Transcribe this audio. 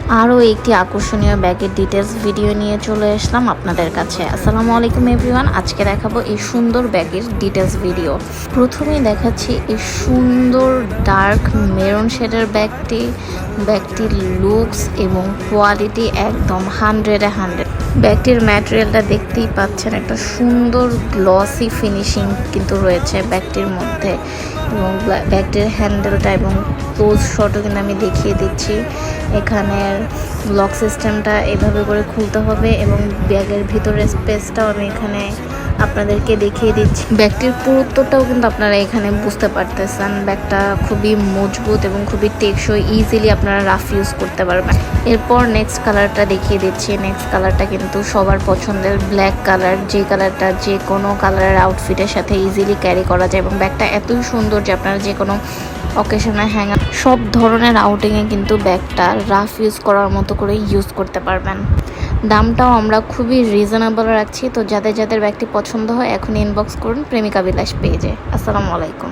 আরও একটি আকর্ষণীয় ব্যাগের ডিটেলস ভিডিও নিয়ে চলে আসলাম আপনাদের কাছে। আসসালামু আলাইকুম এভরিওয়ান। আজকে দেখাবো এই সুন্দর ব্যাগের ডিটেলস ভিডিও। প্রথমেই দেখাচ্ছি এই সুন্দর ডার্ক মেরুন শেডের ব্যাগটির লুকস এবং কোয়ালিটি একদম 100-এ 100। ব্যাগটির ম্যাটেরিয়ালটা দেখতেই পাচ্ছেন, একটা সুন্দর গ্লসি ফিনিশিং কিন্তু রয়েছে ব্যাগটির মধ্যে, এবং ব্যাগটির হ্যান্ডেলটা এবং ক্লোজ শটও কিন্তু আমি দেখিয়ে দিচ্ছি। এখানের লক সিস্টেমটা এভাবে করে খুলতে হবে এবং ব্যাগের ভিতরের স্পেসটাও আমি এখানে আপনাদেরকে দেখিয়ে দিচ্ছি। ব্যাগটির পুরুত্বটাও কিন্তু আপনারা এখানে বুঝতে পারতেছেন। ব্যাগটা খুবই মজবুত এবং খুবই টেকসই, ইজিলি আপনারা রাফ ইউজ করতে পারবেন। এরপর নেক্সট কালারটা দেখিয়ে দিচ্ছি। নেক্সট কালারটা কিন্তু সবার পছন্দের ব্ল্যাক কালার, যে কালারটা যে কোনো কালারের আউটফিটের সাথে ইজিলি ক্যারি করা যায় এবং ব্যাগটা এতই সুন্দর যে আপনারা যে কোনো অকেশনে হ্যাঙ্গার সব ধরনের আউটিংয়ে কিন্তু ব্যাগটা রাফ ইউজ করার মতো করে ইউজ করতে পারবেন। দামটাও আমরা খুবই রিজনেবল রাখছি। তো যাদের যাদের ব্যাগটি পছন্দ হয় এখন ইনবক্স করুন প্রেমিকা বিলাস পেজে। আসসালামু আলাইকুম।